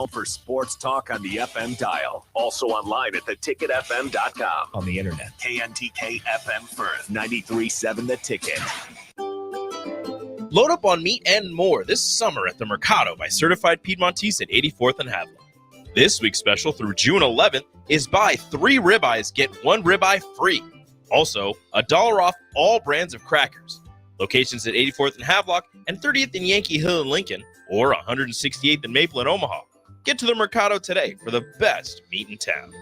For sports talk on the FM dial. Also online at theticketfm.com. On the internet. KNTK FM Firth. 93.7 The Ticket. Load up on meat and more this summer at the Mercado by Certified Piedmontese at 84th and Haviland. This week's special through June 11th is buy 3 ribeyes, get 1 ribeye free. Also, $1 off all brands of crackers. Locations at 84th and Havelock and 30th and Yankee Hill in Lincoln, or 168th and Maple in Omaha. Get to the Mercado today for the best meat in town.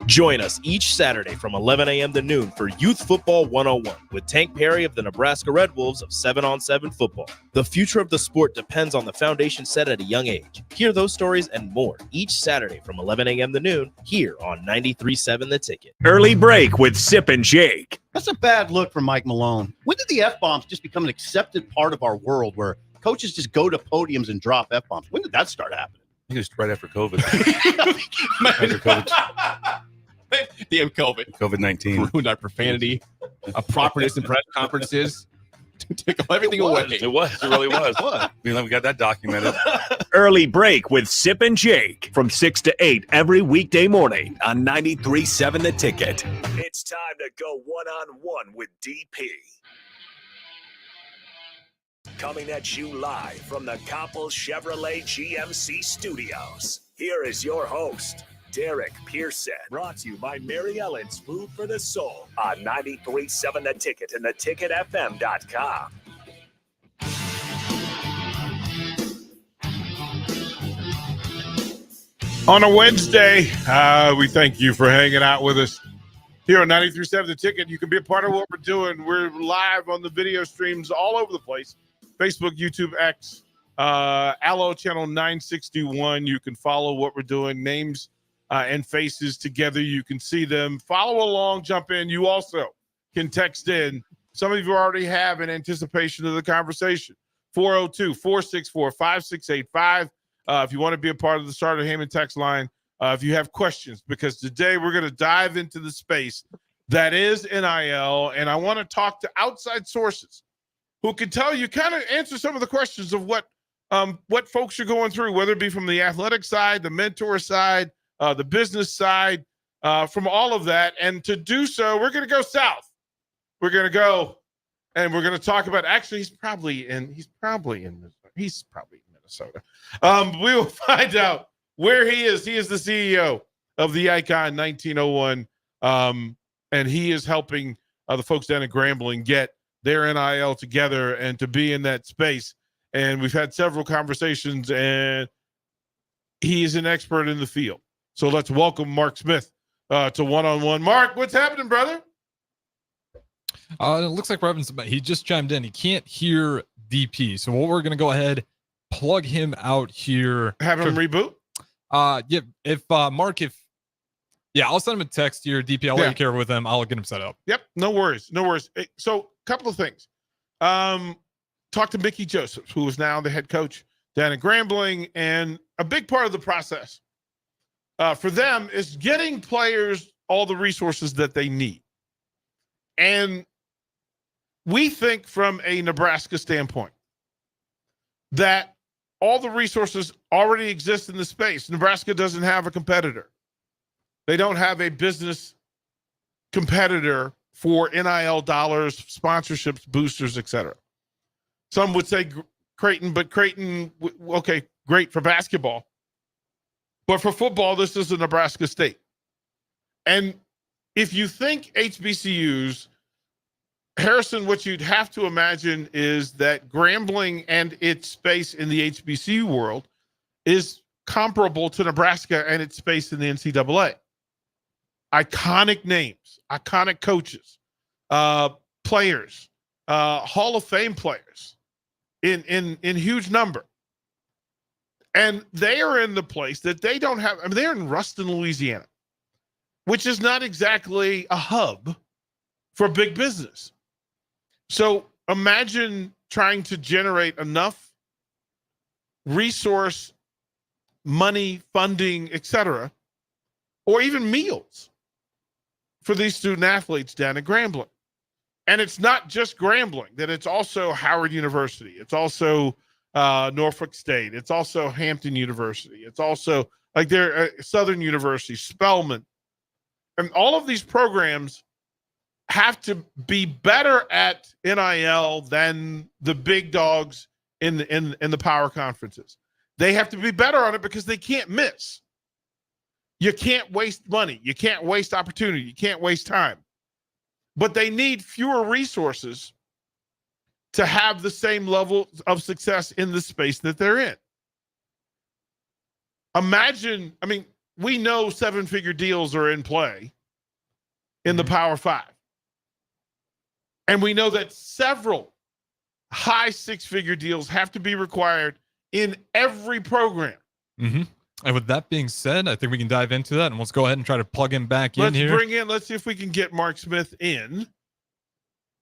Join us each Saturday from 11 a.m. to noon for Youth Football 101 with Tank Perry of the Nebraska Red Wolves of 7-on-7 football. The future of the sport depends on the foundation set at a young age. Hear those stories and more each Saturday from 11 a.m. to noon here on 93.7 The Ticket. Early break with Sip and Jake. That's a bad look from Mike Malone. When did the F-bombs just become an accepted part of our world where coaches just go to podiums and drop F-bombs? When did that start happening? I think it was right after COVID. After COVID. The COVID. COVID-19. Ruined our profanity, our properness in press conferences. Take everything away. It was. It really was. What? We got that documented. Early break with Sip and Jake from 6 to 8 every weekday morning on 93.7 The Ticket. It's time to go one-on-one with DP. Coming at you live from the Coppel Chevrolet GMC studios. Here is your host, Derek Pearson. Brought to you by Mary Ellen's Food for the Soul on 93.7 The Ticket and theticketfm.com. On a Wednesday, we thank you for hanging out with us here on 93.7 The Ticket. You can be a part of what we're doing. We're live on the video streams all over the place. Facebook, YouTube, X, Allo Channel 961. You can follow what we're doing. Names and faces together. You can see them. Follow along, jump in. You also can text in. Some of you already have in anticipation of the conversation. 402-464-5685. If you want to be a part of the Starter Heyman text line, if you have questions, because today we're going to dive into the space that is NIL, and I want to talk to outside sources who can tell you, kind of answer some of the questions of what folks are going through, whether it be from the athletic side, the mentor side, the business side, from all of that. And to do so, we're going to go south. We're going to go and we're going to talk about, actually, he's probably in Minnesota. We will find out where he is. He is the CEO of the Icon 1901. And he is helping the folks down in Grambling get their NIL together and to be in that space. And we've had several conversations, and he is an expert in the field. So let's welcome Marc Smith to One-on-One. Marc, what's happening, brother? It looks like he just chimed in. He can't hear DP. So what we're going to go ahead, plug him out here. Have him reboot? Yeah. If Marc, I'll send him a text here. DP, I'll let you carry with him. I'll get him set up. Yep. No worries. Hey, so a couple of things. Talk to Mickey Joseph, who is now the head coach down at Grambling. And a big part of the process for them is getting players all the resources that they need. And we think from a Nebraska standpoint that all the resources already exist in the space. Nebraska doesn't have a competitor. They don't have a business competitor for NIL dollars, sponsorships, boosters, etc. Some would say Creighton, but Creighton, okay, great for basketball. But for football, this is a Nebraska State. And if you think HBCUs, Harrison, what you'd have to imagine is that Grambling and its space in the HBCU world is comparable to Nebraska and its space in the NCAA. Iconic names, iconic coaches, players, Hall of Fame players in huge number. And they are in the place that they don't have. I mean, they're in Ruston, Louisiana, which is not exactly a hub for big business. So imagine trying to generate enough resource, money, funding, etc., or even meals for these student athletes down at Grambling. And it's not just Grambling, that it's also Howard University. It's also Norfolk State. It's also Hampton University. It's also like Southern University, Spelman. And all of these programs have to be better at NIL than the big dogs in the power conferences. They have to be better on it because they can't miss. You can't waste money. You can't waste opportunity. You can't waste time. But they need fewer resources to have the same level of success in the space that they're in. Imagine, I mean, we know 7-figure deals are in play in the Power Five. And we know that several high 6-figure deals have to be required in every program. Mm-hmm. And with that being said, I think we can dive into that, and let's go ahead and try to plug him back in here. Let's see if we can get Mark Smith in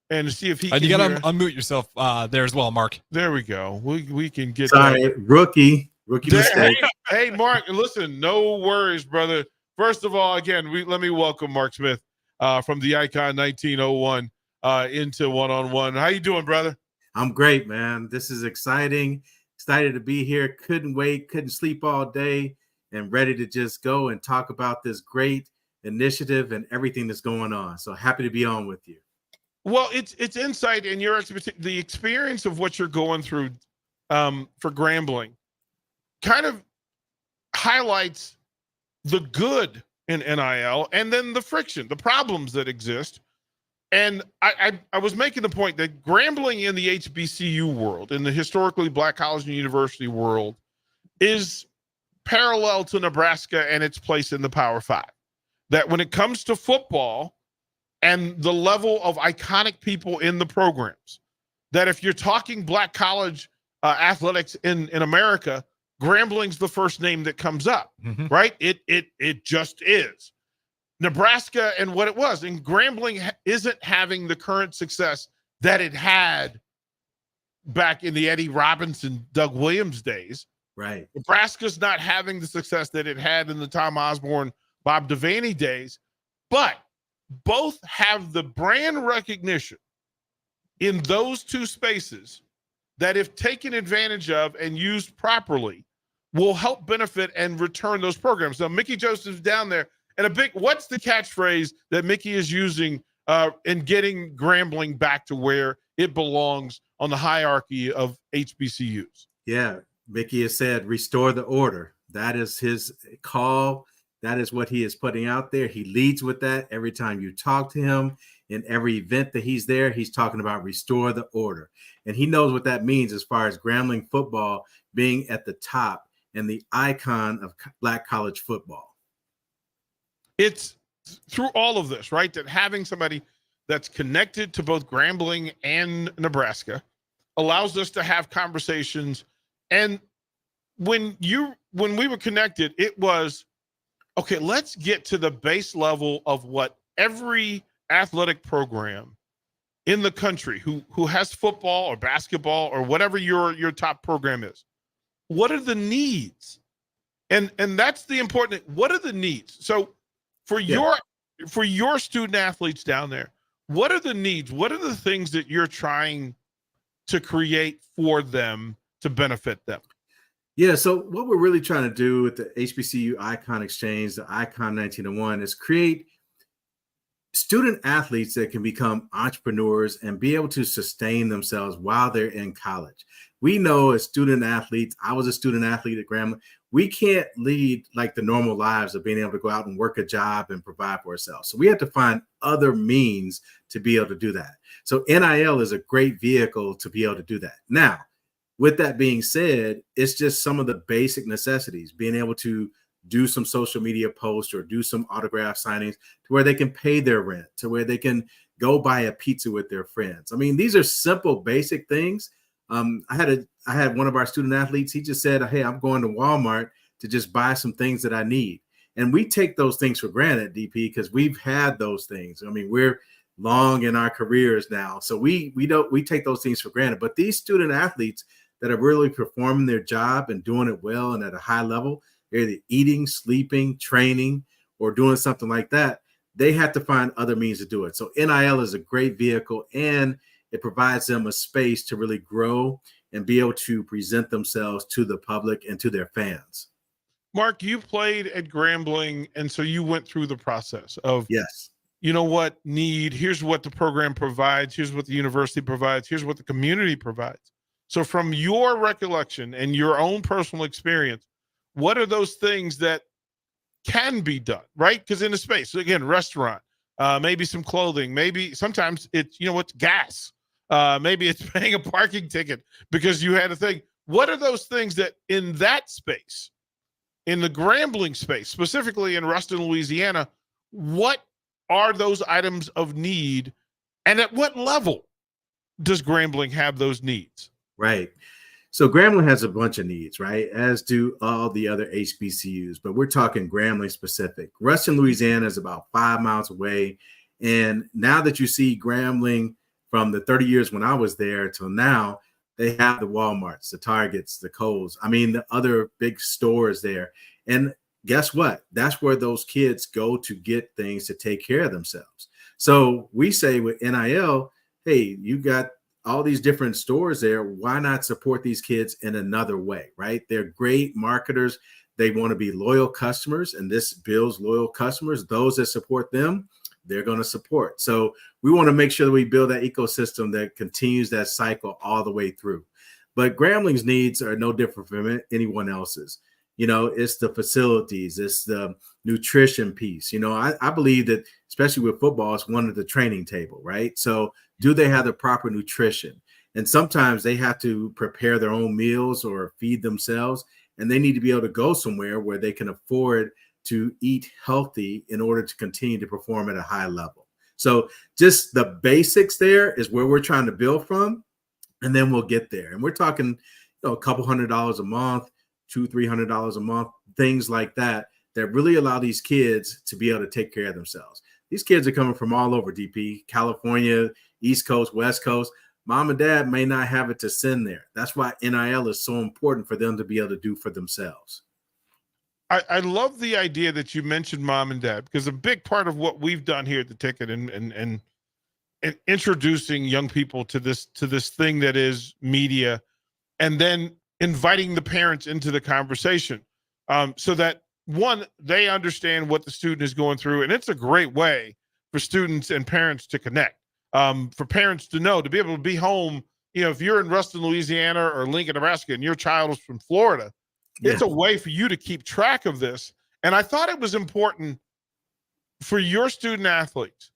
and see if he can. You got to unmute yourself there as well, Mark. There we go. We can get that. Rookie mistake. Hey, Mark, listen, no worries, brother. First of all, again, let me welcome Mark Smith from the Icon 1901 into One-on-One. How you doing, brother? I'm great, man. This is exciting. Excited to be here. Couldn't wait. Couldn't sleep all day, and ready to just go and talk about this great initiative and everything that's going on. So happy to be on with you. Well, it's insight and the experience of what you're going through for Grambling kind of highlights the good in NIL and then the friction, the problems that exist. And I was making the point that Grambling in the HBCU world, in the historically Black college and university world, is parallel to Nebraska and its place in the Power Five. That when it comes to football and the level of iconic people in the programs, that if you're talking Black college athletics in America, Grambling's the first name that comes up, right? It just is. Nebraska and what it was, and Grambling isn't having the current success that it had back in the Eddie Robinson, Doug Williams days. Right. Nebraska's not having the success that it had in the Tom Osborne, Bob Devaney days, but both have the brand recognition in those two spaces that, if taken advantage of and used properly, will help benefit and return those programs. Now, Mickey Joseph's down there. And what's the catchphrase that Mickey is using in getting Grambling back to where it belongs on the hierarchy of HBCUs? Yeah, Mickey has said, restore the order. That is his call. That is what he is putting out there. He leads with that. Every time you talk to him, in every event that he's there, he's talking about restore the order. And he knows what that means as far as Grambling football being at the top and the icon of Black college football. It's through all of this, right, that having somebody that's connected to both Grambling and Nebraska allows us to have conversations. And when we were connected, it was, okay, let's get to the base level of what every athletic program in the country who has football or basketball or whatever your top program is. What are the needs? And that's the important, what are the needs? So for your student athletes down there, what are the needs? What are the things that you're trying to create for them to benefit them? Yeah, so what we're really trying to do with the HBCU Icon Exchange, the Icon 1901, is create student athletes that can become entrepreneurs and be able to sustain themselves while they're in college. We know as student athletes, I was a student athlete at Grambling, we can't lead like the normal lives of being able to go out and work a job and provide for ourselves. So we have to find other means to be able to do that. So NIL is a great vehicle to be able to do that. Now, with that being said, it's just some of the basic necessities, being able to do some social media posts or do some autograph signings to where they can pay their rent, to where they can go buy a pizza with their friends. I mean, these are simple, basic things. I had one of our student athletes, he just said, hey, I'm going to Walmart to just buy some things that I need. And we take those things for granted, DP, because we've had those things. I mean, we're long in our careers now. So we take those things for granted. But these student athletes that are really performing their job and doing it well and at a high level, they're either eating, sleeping, training, or doing something like that. they have to find other means to do it. So NIL is a great vehicle, and it provides them a space to really grow and be able to present themselves to the public and to their fans. Mark, you played at Grambling, and so you went through the process of, Yes. you know what, here's what the program provides, here's what the university provides, here's what the community provides. So from your recollection and your own personal experience, what are those things that can be done, right? Because in a space, so again, restaurant, maybe some clothing, maybe sometimes it's, what's gas. Maybe it's paying a parking ticket because you had a thing. What are those things that in that space, in the Grambling space, specifically in Ruston, Louisiana, what are those items of need, and at what level does Grambling have those needs? Right. So Grambling has a bunch of needs, right? As do all the other HBCUs, but we're talking Grambling specific. Ruston, Louisiana is about 5 miles away. And now that you see Grambling from the 30 years when I was there till now, they have the Walmarts, the Targets, the Kohl's. I mean, the other big stores there. And guess what? That's where those kids go to get things to take care of themselves. So we say with NIL, hey, you got all these different stores there. Why not support these kids in another way, right? They're great marketers. They want to be loyal customers, and this builds loyal customers. Those that support them, they're going to support. So we want to make sure that we build that ecosystem that continues that cycle all the way through. But Grambling's needs are no different from anyone else's. It's the facilities, it's the nutrition piece. I believe that, especially with football, it's one of the training table, right? So do they have the proper nutrition? And sometimes they have to prepare their own meals or feed themselves, and they need to be able to go somewhere where they can afford to eat healthy in order to continue to perform at a high level. So just the basics there is where we're trying to build from, and then we'll get there. And we're talking, a couple $100 a month, $200-$300 a month, things like that really allow these kids to be able to take care of themselves. These kids are coming from all over, DP, California, East Coast, West Coast. Mom and dad may not have it to send there. That's why NIL is so important for them to be able to do for themselves. I love the idea that you mentioned mom and dad, because a big part of what we've done here at the Ticket and introducing young people to this thing that is media, and then inviting the parents into the conversation, so that, one, they understand what the student is going through. And it's a great way for students and parents to connect, for parents to know, to be able to be home. If you're in Ruston, Louisiana or Lincoln, Nebraska, and your child is from Florida, it's a way for you to keep track of this. And I thought it was important for your student athletes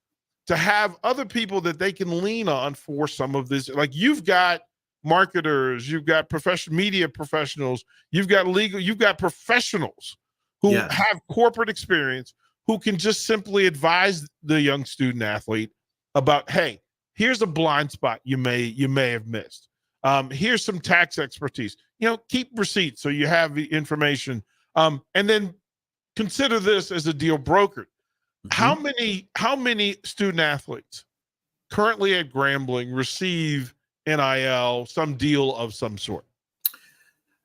to have other people that they can lean on for some of this. Like, you've got marketers, you've got professional media professionals, you've got legal, you've got professionals who have corporate experience, who can just simply advise the young student athlete about, hey, here's a blind spot you may have missed. Here's some tax expertise. Keep receipts so you have the information. And then consider this as a deal brokered. Mm-hmm. How many student athletes currently at Grambling receive NIL, some deal of some sort?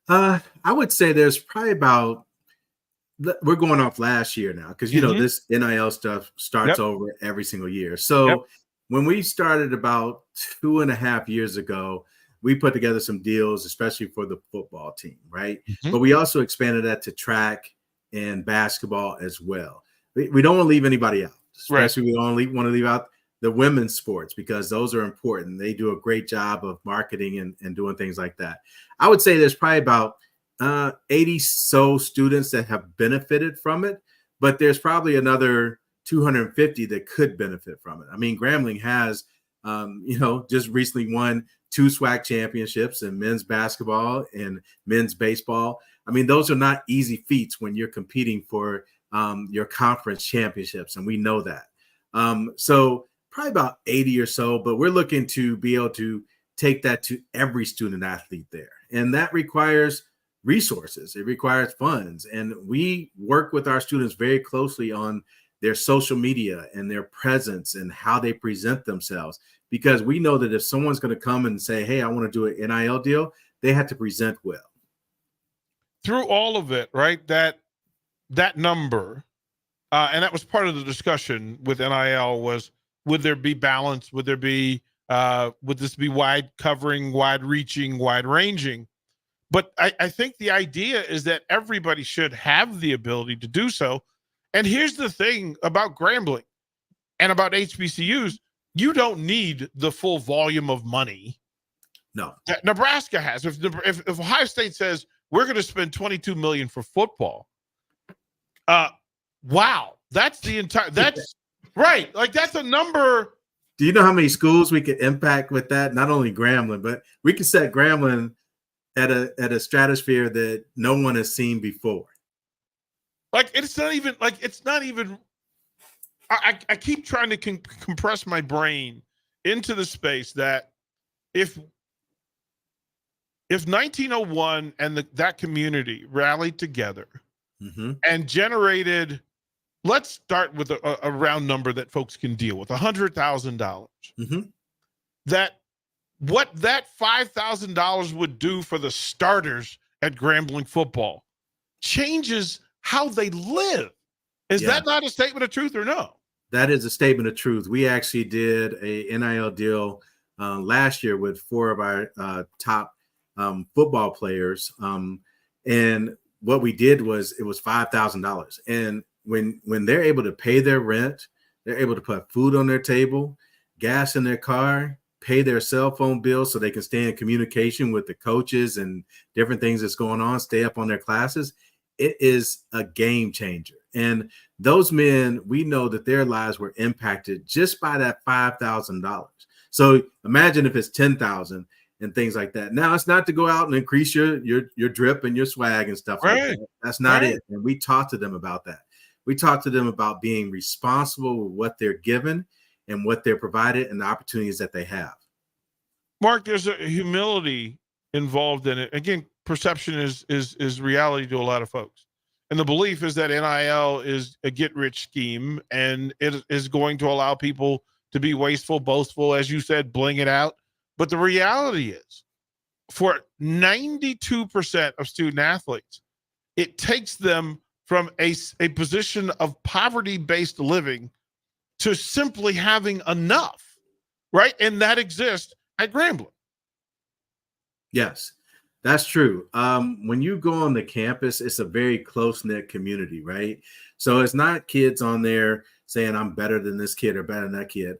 I would say there's probably about, we're going off last year now, because this NIL stuff starts over every single year. So when we started about 2.5 years ago, we put together some deals, especially for the football team, right? Mm-hmm. But we also expanded that to track and basketball as well. We don't want to leave anybody out, especially we don't want to leave out the women's sports, because those are important. They do a great job of marketing and doing things like that. I would say there's probably about 80 so students that have benefited from it, but there's probably another 250 that could benefit from it. I mean, Grambling has, just recently won 2 SWAC championships in men's basketball and men's baseball. I mean, those are not easy feats when you're competing for your conference championships, and we know that. So probably about 80 or so, but we're looking to be able to take that to every student athlete there. And that requires resources. It requires funds. And we work with our students very closely on their social media and their presence and how they present themselves, because we know that if someone's going to come and say, hey, I want to do an NIL deal, they have to present well. Through all of it, right? That number, and that was part of the discussion with NIL was, would there be balance? Would there be, would this be wide covering, wide reaching, wide ranging? But I think the idea is that everybody should have the ability to do so. And here's the thing about Grambling and about HBCUs, you don't need the full volume of money. No. That Nebraska has. If Ohio State says we're going to spend $22 million for football, wow, that's the entire. That's right. Like that's a number. Do you know how many schools we could impact with that? Not only Grambling, but we could set Grambling at a stratosphere that no one has seen before. Like it's not even. I keep trying to compress my brain into the space that if 1901 and that community rallied together and generated, let's start with a round number that folks can deal with, $100,000. That what that $5,000 would do for the starters at Grambling football changes how they live. Is that not a statement of truth or no? That is a statement of truth. We actually did a NIL deal last year with 4 of our top football players. And what we did was it was $5,000. And when they're able to pay their rent, they're able to put food on their table, gas in their car, pay their cell phone bills so they can stay in communication with the coaches and different things that's going on, stay up on their classes. It is a game changer. And those men, we know that their lives were impacted just by that $5,000. So imagine if it's 10,000 and things like that. Now it's not to go out and increase your drip and your swag and stuff like that. That's not it. And we talked to them about that. We talked to them about being responsible with what they're given and what they're provided and the opportunities that they have. Mark, there's a humility involved in it. Again, perception is reality to a lot of folks. And the belief is that NIL is a get-rich scheme, and it is going to allow people to be wasteful, boastful, as you said, bling it out. But the reality is, for 92% of student athletes, it takes them from a position of poverty-based living to simply having enough, right? And that exists at Grambling. Yes, that's true. When you go on the campus, it's a very close-knit community, right? So it's not kids on there saying I'm better than this kid or better than that kid.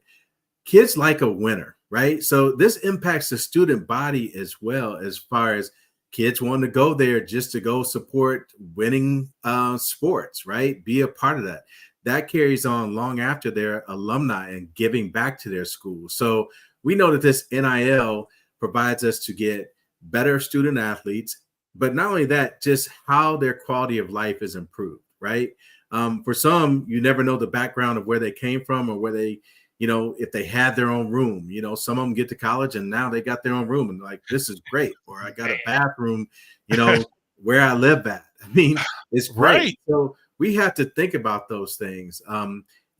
Kids like a winner, right? So this impacts the student body as well, as far as kids want to go there just to go support winning sports, right? Be a part of that. That carries on long after their alumni and giving back to their school. So we know that this NIL provides us to get better student athletes, but not only that, just how their quality of life is improved, right? For some, you never know the background of where they came from or where they, if they had their own room. Some of them get to college and now they got their own room and like, this is great. Or I got a bathroom, where I live at. I mean, it's great. Right. So we have to think about those things.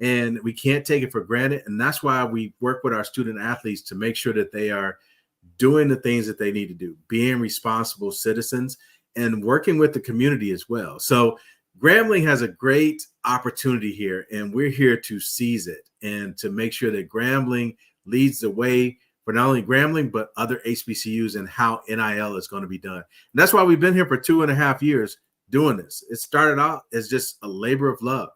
And we can't take it for granted. And that's why we work with our student athletes to make sure that they are doing the things that they need to do, being responsible citizens and working with the community as well. So Grambling has a great opportunity here, and we're here to seize it and to make sure that Grambling leads the way for not only Grambling, but other HBCUs and how NIL is going to be done. And that's why we've been here for 2.5 years doing this. It started out as just a labor of love,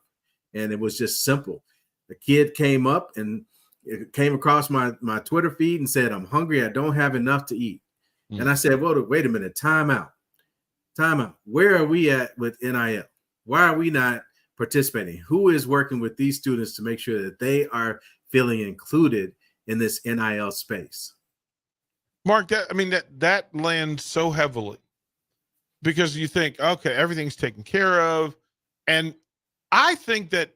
and it was just simple. A kid came up and it came across my Twitter feed and said, I'm hungry. I don't have enough to eat. And I said, well, wait a minute. Time out. Where are we at with NIL? Why are we not participating? Who is working with these students to make sure that they are feeling included in this NIL space? Mark, that lands so heavily because you think, okay, everything's taken care of. And I think that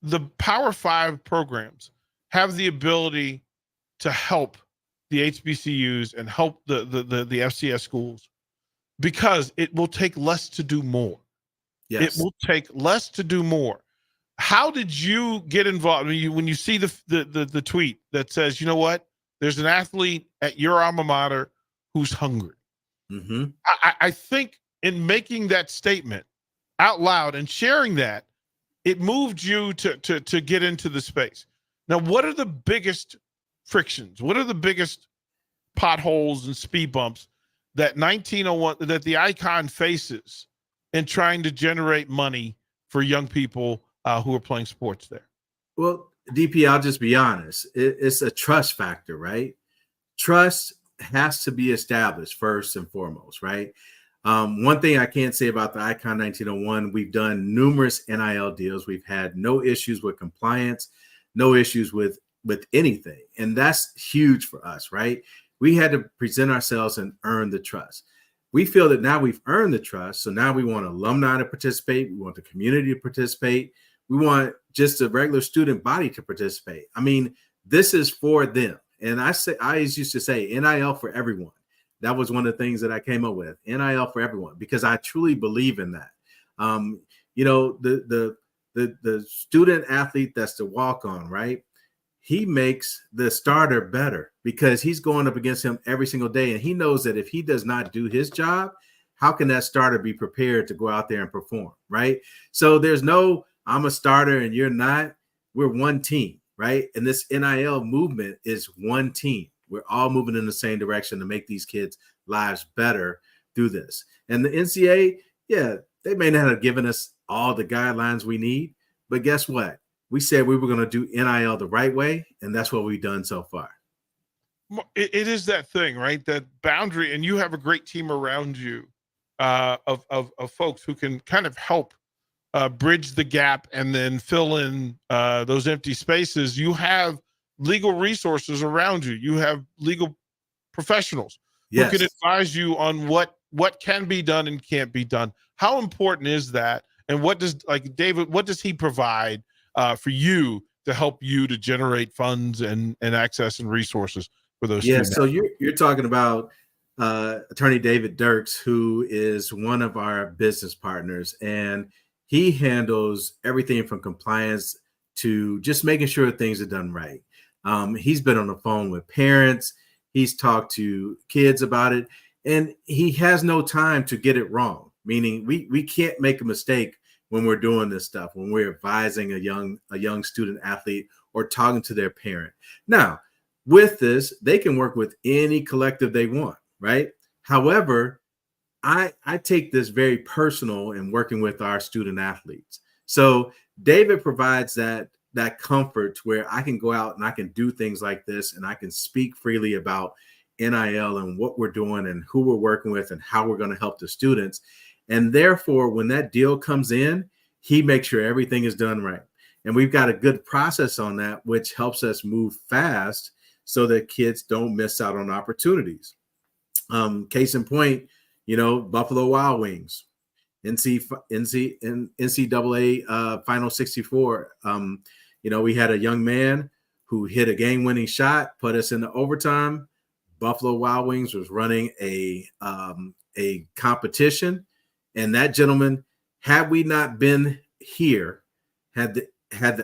the Power 5 programs have the ability to help the HBCUs and help the FCS schools because it will take less to do more. Yes. It will take less to do more. How did you get involved? When you see the tweet that says, you know what, there's an athlete at your alma mater who's hungry. I think in making that statement out loud and sharing that, it moved you to get into the space. Now, what are the biggest frictions? What are the biggest potholes and speed bumps that 1901 that the icon faces in trying to generate money for young people who are playing sports there? Well, DP, I'll just be honest. It's a trust factor, right? Trust has to be established first and foremost, right? One thing I can't say about the Icon 1901, we've done numerous NIL deals. We've had no issues with compliance, no issues with anything. And that's huge for us, right? We had to present ourselves and earn the trust. We feel that now we've earned the trust. So now we want alumni to participate. We want the community to participate. We want just the regular student body to participate. I mean, this is for them. And I used to say NIL for everyone. That was one of the things that I came up with, NIL for everyone, because I truly believe in that. The student athlete that's the walk-on, right? He makes the starter better because he's going up against him every single day. And he knows that if he does not do his job, how can that starter be prepared to go out there and perform, right? So there's no, I'm a starter and you're not. We're one team, right? And this NIL movement is one team. We're all moving in the same direction to make these kids' lives better through this. And the NCAA, yeah, they may not have given us all the guidelines we need, but guess what? We said we were going to do NIL the right way, and that's what we've done so far. It is that thing, right? That boundary, and you have a great team around you of folks who can kind of help bridge the gap and then fill in those empty spaces. You have legal resources around you. You have legal professionals who can advise you on what can be done and can't be done. How important is that? And what does, like David, what does he provide for you to help you to generate funds and access and resources for those? Yeah, so you're talking about Attorney David Dirks, who is one of our business partners, and he handles everything from compliance to just making sure things are done right. He's been on the phone with parents. He's talked to kids about it, and he has no time to get it wrong. Meaning we can't make a mistake when we're doing this stuff, when we're advising a young student athlete or talking to their parent. Now, with this, they can work with any collective they want, right? However, I take this very personal in working with our student athletes. So David provides that comfort where I can go out and I can do things like this, and I can speak freely about NIL and what we're doing and who we're working with and how we're going to help the students. And therefore, when that deal comes in, he makes sure everything is done right. And we've got a good process on that, which helps us move fast so that kids don't miss out on opportunities. Case in point, Buffalo Wild Wings, NCAA Final 64. We had a young man who hit a game-winning shot, put us into overtime. Buffalo Wild Wings was running a competition, and that gentleman, had we not been here, had the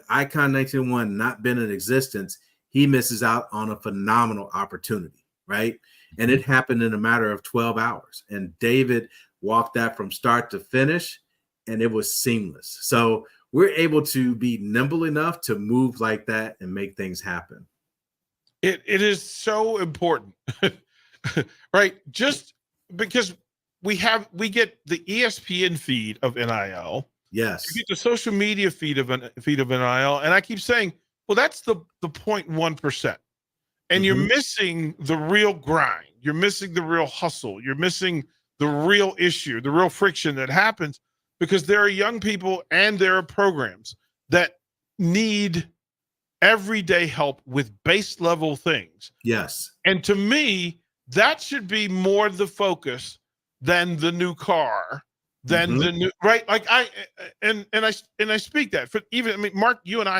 Icon 1901 not been in existence, he misses out on a phenomenal opportunity, right? And it happened in a matter of 12 hours. And David walked that from start to finish, and it was seamless. So we're able to be nimble enough to move like that and make things happen. It is so important, right? Just because we get the ESPN feed of NIL. Yes. You get the social media feed of NIL. And I keep saying, well, that's the 0.1%. And you're missing the real grind. You're missing the real hustle. You're missing the real issue, the real friction that happens, because there are young people and there are programs that need everyday help with base level things. Yes. And to me, that should be more the focus than the new car, than the new, right? Like I speak that for Mark, you and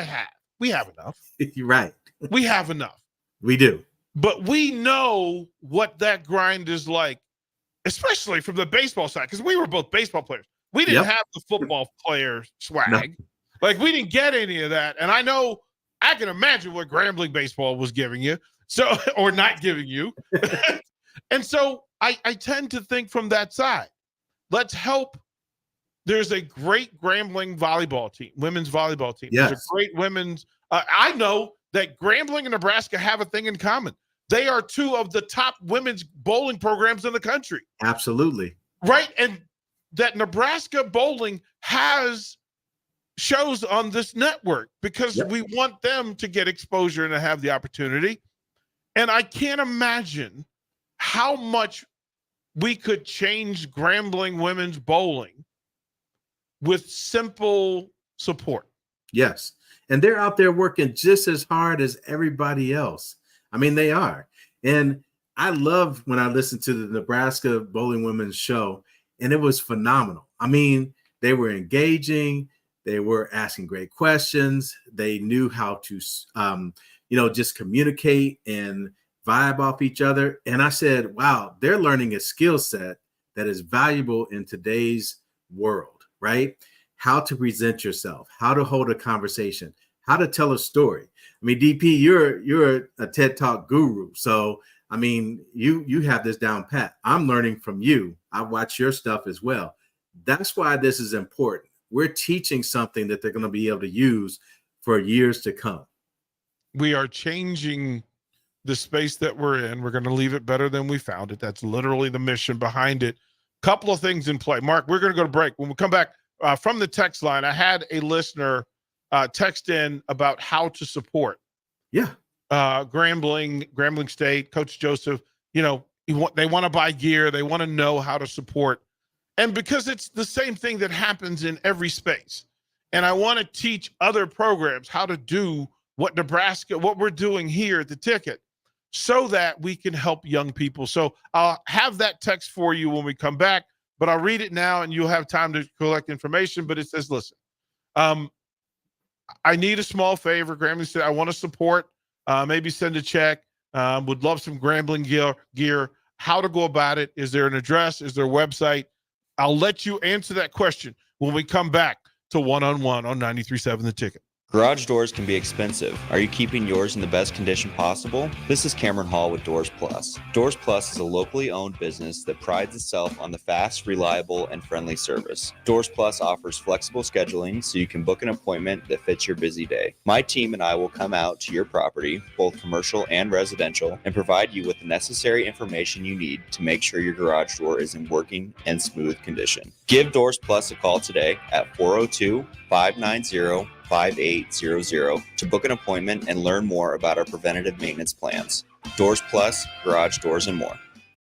we have enough. You're right. We have enough. We do. But we know what that grind is like, especially from the baseball side, because we were both baseball players. We didn't have the football player swag. No. Like, we didn't get any of that. And I can imagine what Grambling baseball was giving you, or not giving you. And so I tend to think from that side. Let's help There's a great Grambling volleyball team, women's volleyball team. Yes. There's a great women's. I know that Grambling and Nebraska have a thing in common. They are two of the top women's bowling programs in the country. Absolutely. Right. And that Nebraska bowling has shows on this network because we want them to get exposure and to have the opportunity. And I can't imagine how much we could change Grambling women's bowling with simple support. Yes. And they're out there working just as hard as everybody else. I mean, they are. And I love when I listened to the Nebraska Bowling Women's show, and it was phenomenal. I mean, they were engaging. They were asking great questions. They knew how to, just communicate and vibe off each other. And I said, wow, they're learning a skill set that is valuable in today's world, right? How to present yourself, how to hold a conversation, how to tell a story. I mean, DP, you're a TED Talk guru. So, I mean, you have this down pat. I'm learning from you. I watch your stuff as well. That's why this is important. We're teaching something that they're going to be able to use for years to come. We are changing the space that we're in. We're going to leave it better than we found it. That's literally the mission behind it. Couple of things in play. Mark, we're going to go to break. When we come back from the text line, I had a listener text in about how to support. Yeah. Grambling State, Coach Joseph, they want to buy gear. They want to know how to support. And because it's the same thing that happens in every space. And I want to teach other programs how to do what we're doing here at the Ticket so that we can help young people. So I'll have that text for you when we come back, but I'll read it now and you'll have time to collect information. But it says, listen, I need a small favor. Grambling said, I want to support, maybe send a check. Would love some Grambling gear. How to go about it? Is there an address? Is there a website? I'll let you answer that question when we come back to One-on-One on 93.7 The Ticket. Garage doors can be expensive. Are you keeping yours in the best condition possible? This is Cameron Hall with Doors Plus. Doors Plus is a locally owned business that prides itself on the fast, reliable, and friendly service. Doors Plus offers flexible scheduling so you can book an appointment that fits your busy day. My team and I will come out to your property, both commercial and residential, and provide you with the necessary information you need to make sure your garage door is in working and smooth condition. Give Doors Plus a call today at 402-590-5800 to book an appointment and learn more about our preventative maintenance plans. Doors Plus, garage doors, and more.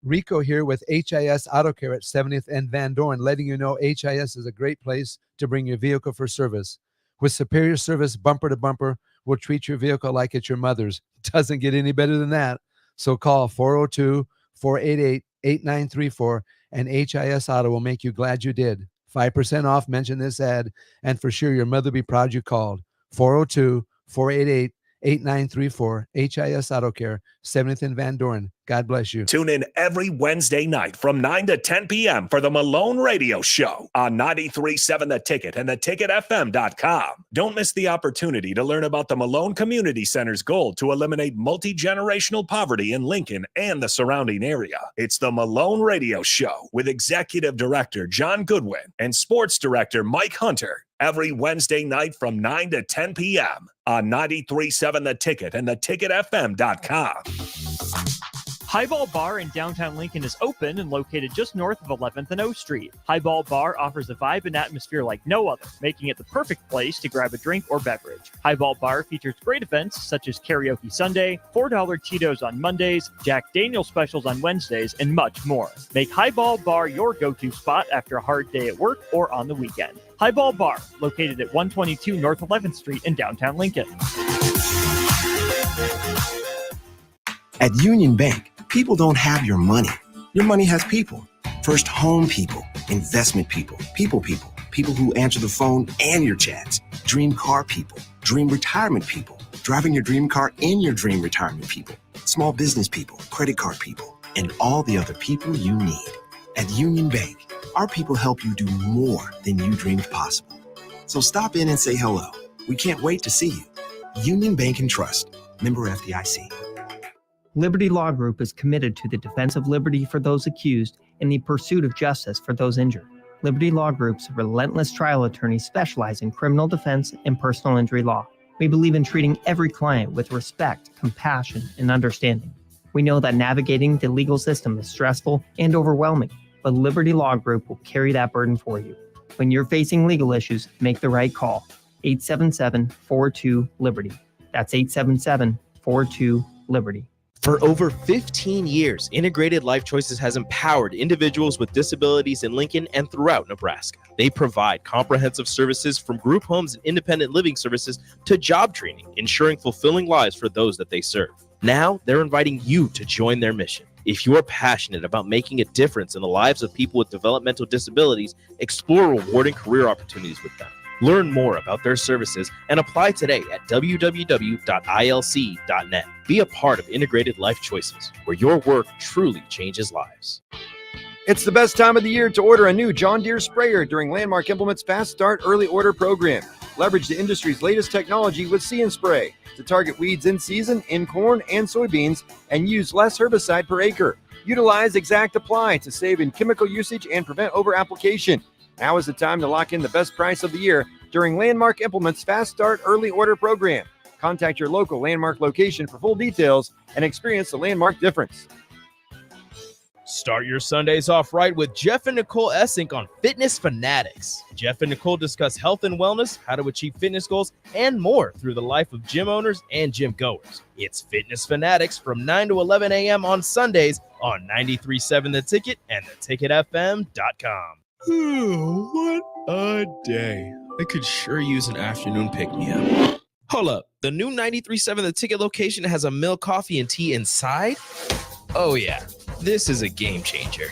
Rico here with HIS Auto Care at 70th and Van Dorn, letting you know HIS is a great place to bring your vehicle for service. With superior service bumper to bumper, we'll treat your vehicle like it's your mother's. Doesn't get any better than that. So call 402-488-8934 and HIS Auto will make you glad you did. 5% off, mention this ad, and for sure your mother will be proud you called. 402-488-8934, HIS Auto Care, 70th and Van Dorn. God bless you. Tune in every Wednesday night from 9 to 10 p.m. for the Malone Radio Show on 93.7 The Ticket and theticketfm.com. Don't miss the opportunity to learn about the Malone Community Center's goal to eliminate multi-generational poverty in Lincoln and the surrounding area. It's the Malone Radio Show with Executive Director John Goodwin and Sports Director Mike Hunter every Wednesday night from 9 to 10 p.m. on 93.7 The Ticket and theticketfm.com. Highball Bar in downtown Lincoln is open and located just north of 11th and O Street. Highball Bar offers a vibe and atmosphere like no other, making it the perfect place to grab a drink or beverage. Highball Bar features great events such as Karaoke Sunday, $4 Cheetos on Mondays, Jack Daniel's specials on Wednesdays, and much more. Make Highball Bar your go-to spot after a hard day at work or on the weekend. Highball Bar, located at 122 North 11th Street in downtown Lincoln. At Union Bank, people don't have your money. Your money has people. First home people, investment people, people who answer the phone and your chats, dream car people, dream retirement people, driving your dream car in your dream retirement people, small business people, credit card people, and all the other people you need. At Union Bank, our people help you do more than you dreamed possible. So stop in and say hello. We can't wait to see you. Union Bank and Trust, member FDIC. Liberty Law Group is committed to the defense of liberty for those accused and the pursuit of justice for those injured. Liberty Law Group's relentless trial attorneys specialize in criminal defense and personal injury law. We believe in treating every client with respect, compassion, and understanding. We know that navigating the legal system is stressful and overwhelming, but Liberty Law Group will carry that burden for you. When you're facing legal issues, make the right call. 877-42-LIBERTY. That's 877-42-LIBERTY. For over 15 years, Integrated Life Choices has empowered individuals with disabilities in Lincoln and throughout Nebraska. They provide comprehensive services from group homes and independent living services to job training, ensuring fulfilling lives for those that they serve. Now, they're inviting you to join their mission. If you're passionate about making a difference in the lives of people with developmental disabilities, explore rewarding career opportunities with them. Learn more about their services and apply today at www.ilc.net. Be a part of Integrated Life Choices, where your work truly changes lives. It's the best time of the year to order a new John Deere sprayer during Landmark Implement's Fast Start Early Order program. Leverage the industry's latest technology with See and Spray to target weeds in season in corn and soybeans and use less herbicide per acre. Utilize Exact Apply to save in chemical usage and prevent over-application. Now is the time to lock in the best price of the year during Landmark Implement's Fast Start Early Order program. Contact your local Landmark location for full details and experience the Landmark difference. Start your Sundays off right with Jeff and Nicole Essink on Fitness Fanatics. Jeff and Nicole discuss health and wellness, how to achieve fitness goals, and more through the life of gym owners and gym goers. It's Fitness Fanatics from 9 to 11 a.m. on Sundays on 93.7 The Ticket and theticketfm.com. What a day. I could sure use an afternoon pick-me-up. Hold up. The new 93.7 The Ticket location has a milk, coffee, and tea inside? Oh, yeah. This is a game changer.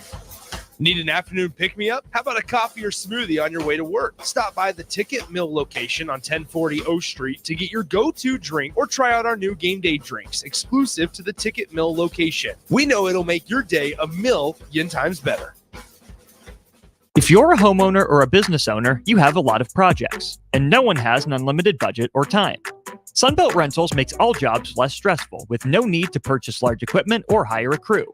Need an afternoon pick-me-up? How about a coffee or smoothie on your way to work? Stop by the Ticket Mill location on 1040 O Street to get your go-to drink or try out our new game day drinks exclusive to the Ticket Mill location. We know it'll make your day a million times better. If you're a homeowner or a business owner, you have a lot of projects, and no one has an unlimited budget or time. Sunbelt Rentals makes all jobs less stressful with no need to purchase large equipment or hire a crew.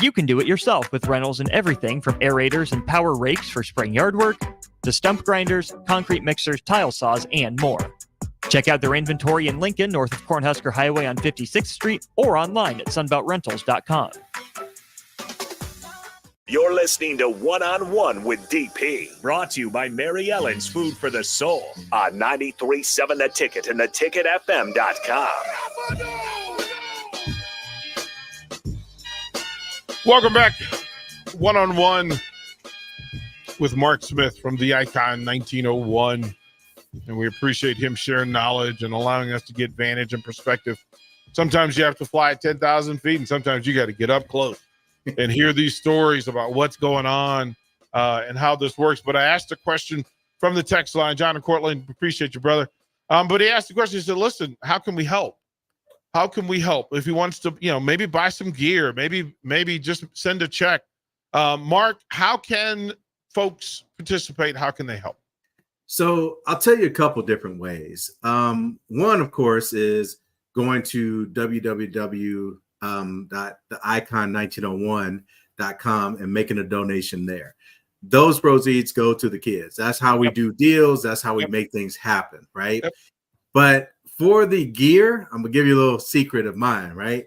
You can do it yourself with rentals in everything from aerators and power rakes for spring yard work to stump grinders, concrete mixers, tile saws, and more. Check out their inventory in Lincoln, north of Cornhusker Highway on 56th Street, or online at sunbeltrentals.com. You're listening to One on One with DP, brought to you by Mary Ellen's Food for the Soul on 93.7 The Ticket and theticketfm.com. Welcome back. One on One with Mark Smith from the Icon 1901. And we appreciate him sharing knowledge and allowing us to get vantage and perspective. Sometimes you have to fly at 10,000 feet, and sometimes you got to get up close and hear these stories about what's going on and how this works. But I asked a question from the text line. John and Cortland, appreciate you, brother. But he asked the question, he said, listen, how can we help? How can we help? If he wants to, maybe buy some gear, maybe just send a check. Mark, how can folks participate? How can they help? So I'll tell you a couple different ways. One, of course, is going to www.theicon1901.com and making a donation there. Those proceeds go to the kids. That's how we do deals. That's how we make things happen, right? But for the gear, I'm gonna give you a little secret of mine, right?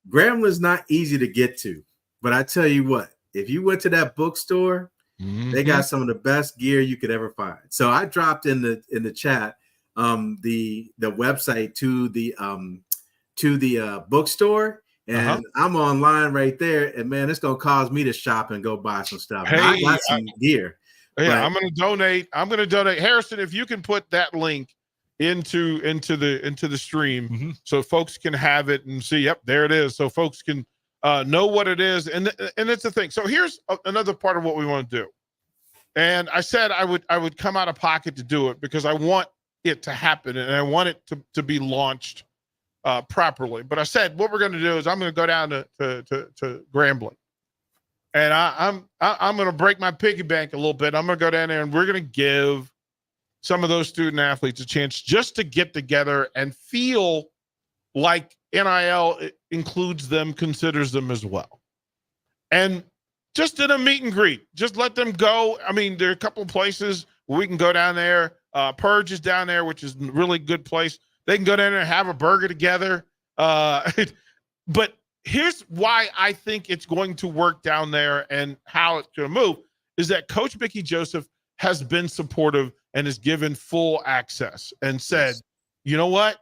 Gramblin's not easy to get to, but I tell you what, if you went to that bookstore, they got some of the best gear you could ever find. So I dropped in the chat the website to the bookstore, and I'm online right there. And man, it's gonna cause me to shop and go buy some stuff. Hey, I got some gear. Yeah, I'm gonna donate. Harrison, if you can put that link into the stream so folks can have it and see, yep, there it is, so folks can know what it is. And it's the thing. So here's another part of what we want to do. And I said I would come out of pocket to do it because I want it to happen and I want it to be launched properly. But I said what we're going to do is I'm going to go down to Grambling, and I'm going to break my piggy bank a little bit. I'm going to go down there and we're going to give some of those student athletes a chance just to get together and feel like NIL includes them, considers them as well. And just in a meet and greet. Just let them go. I mean, there are a couple of places where we can go down there. Purge is down there, which is a really good place. They can go down there and have a burger together. But here's why I think it's going to work down there and how it's going to move is that Coach Mickey Joseph has been supportive and has given full access and said, you know what?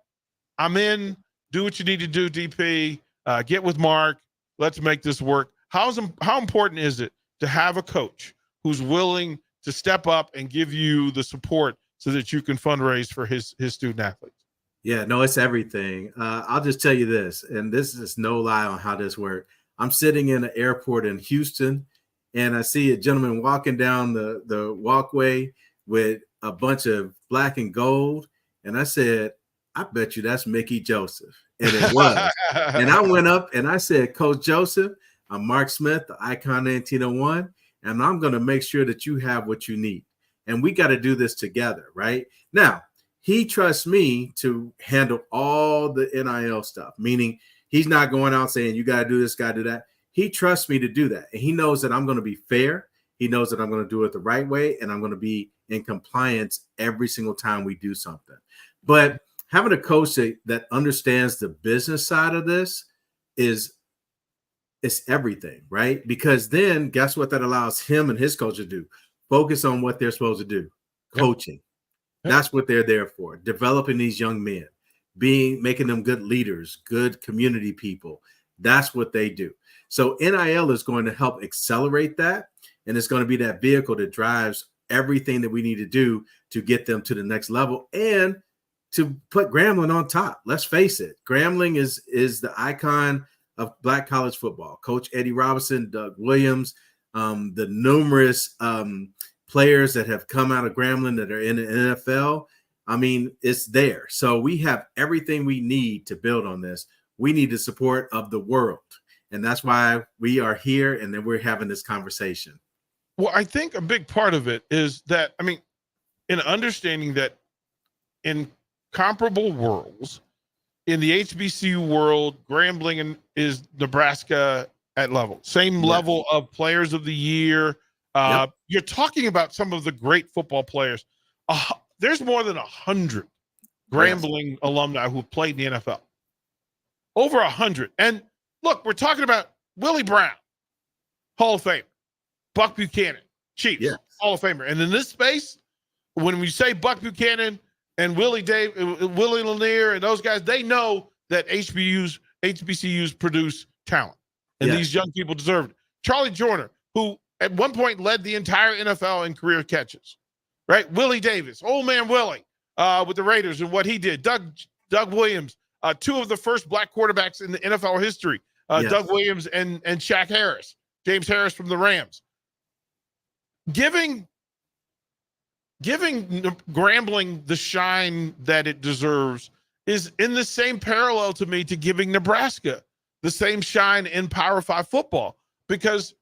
I'm in. Do what you need to do, DP. Get with Mark. Let's make this work. How important is it to have a coach who's willing to step up and give you the support so that you can fundraise for his student athletes? Yeah, no, it's everything. I'll just tell you this, and this is no lie on how this works. I'm sitting in an airport in Houston, and I see a gentleman walking down the walkway with a bunch of black and gold, and I said, I bet you that's Mickey Joseph. And it was. And I went up and I said, Coach Joseph, I'm Mark Smith, the Icon 1901, and I'm going to make sure that you have what you need. And we got to do this together, right? Now, he trusts me to handle all the NIL stuff, meaning he's not going out saying, you got to do this, got to do that. He trusts me to do that. And he knows that I'm going to be fair. He knows that I'm going to do it the right way, and I'm going to be in compliance every single time we do something. But having a coach that understands the business side of this is everything, right? Because then guess what that allows him and his coach to do? Focus on what they're supposed to do, coaching. That's what they're there for, developing these young men, making them good leaders, good community people. That's what they do. So NIL is going to help accelerate that, and it's going to be that vehicle that drives everything that we need to do to get them to the next level and to put Grambling on top. Let's face it, Grambling is the icon of Black college football. Coach Eddie Robinson, Doug Williams, the numerous players that have come out of Grambling that are in the NFL. I mean, it's there. So we have everything we need to build on this. We need the support of the world. And that's why we are here and then we're having this conversation. Well, I think a big part of it is that, I mean, in understanding that in comparable worlds, in the HBCU world, Grambling is Nebraska at level. Same level of players of the year. You're talking about some of the great football players. There's more than 100 Grambling alumni who played in the NFL. Over 100. And look, we're talking about Willie Brown, Hall of Famer. Buck Buchanan, Chiefs, Hall of Famer. And in this space, when we say Buck Buchanan and Willie Lanier and those guys, they know that HBCUs produce talent. And these young people deserve it. Charlie Joyner, who at one point led the entire NFL in career catches, right? Willie Davis, old man Willie, with the Raiders and what he did. Doug Williams, two of the first black quarterbacks in the NFL history. Doug Williams and Shaq Harris, James Harris from the Rams. Giving Grambling the shine that it deserves is in the same parallel to me to giving Nebraska the same shine in Power 5 football, because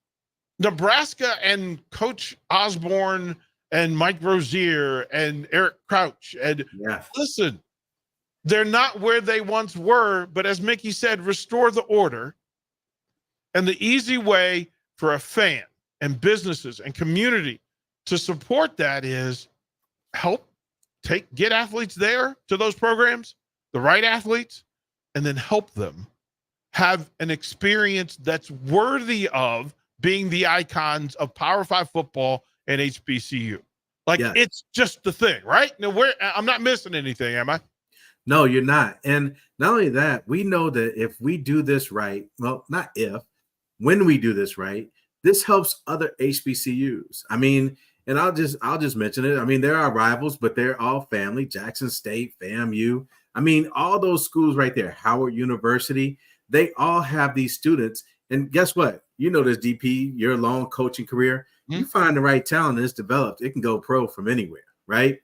Nebraska and Coach Osborne and Mike Rozier and Eric Crouch and listen, they're not where they once were, but as Mickey said, restore the order. And the easy way for a fan and businesses and community to support that is get athletes there to those programs, the right athletes, and then help them have an experience that's worthy of being the icons of Power 5 football and HBCU. It's just the thing, right? Now, I'm not missing anything, am I? No, you're not. And not only that, we know that if we do this right, well, not if, when we do this right, this helps other HBCUs. I mean, and I'll just mention it. I mean, there are rivals, but they're all family. Jackson State, FAMU. I mean, all those schools right there, Howard University, they all have these students. And guess what? You know this, DP, your long coaching career. You find the right talent and it's developed, it can go pro from anywhere, right?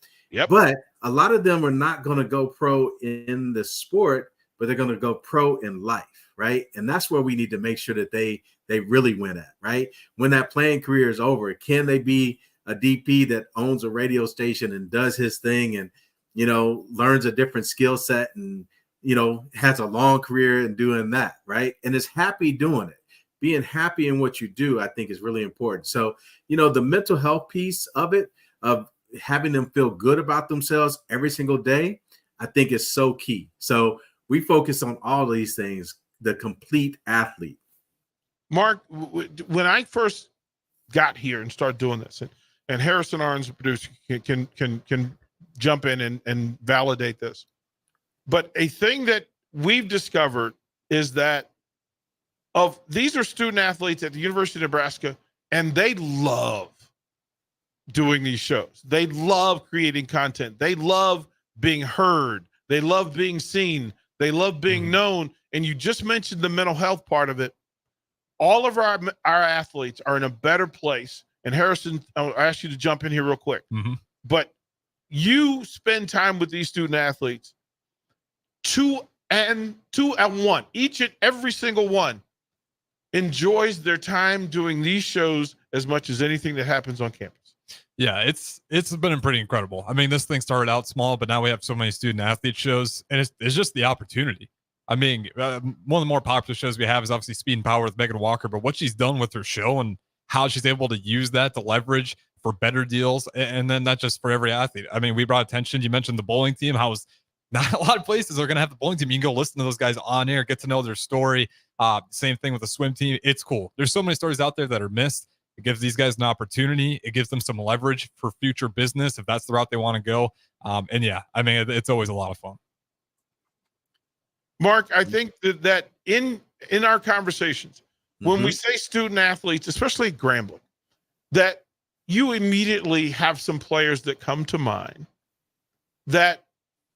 But a lot of them are not going to go pro in the sport, but they're going to go pro in life, right? And that's where we need to make sure that they really win at, right? When that playing career is over, can they be a DP that owns a radio station and does his thing and, learns a different skill set and, has a long career in doing that, right? And is happy doing it. being happy in what you do, I think is really important. So, the mental health piece of it, of having them feel good about themselves every single day, I think is so key. So we focus on all these things, the complete athlete. Mark, when I first got here and started doing this, and Harrison Arns, the producer, can jump in and validate this. But a thing that we've discovered is that these are student athletes at the University of Nebraska, and they love doing these shows. They love creating content. They love being heard. They love being seen. They love being known. And you just mentioned the mental health part of it. All of our athletes are in a better place. And Harrison, I'll ask you to jump in here real quick. But you spend time with these student athletes, 2-1. Each and every single one enjoys their time doing these shows as much as anything that happens on campus. Yeah, it's been pretty incredible. I mean, this thing started out small, but now we have so many student athlete shows, and it's just the opportunity. I mean, one of the more popular shows we have is obviously Speed and Power with Megan Walker, but what she's done with her show and how she's able to use that to leverage for better deals, and then not just for every athlete. I mean, we brought attention. You mentioned the bowling team. How not a lot of places are going to have the bowling team. You can go listen to those guys on air, get to know their story. Same thing with the swim team. It's cool. There's so many stories out there that are missed. It gives these guys an opportunity. It gives them some leverage for future business if that's the route they want to go. And yeah, I mean, it's always a lot of fun. Mark, I think that in our conversations, when we say student athletes, especially at Grambling, that you immediately have some players that come to mind that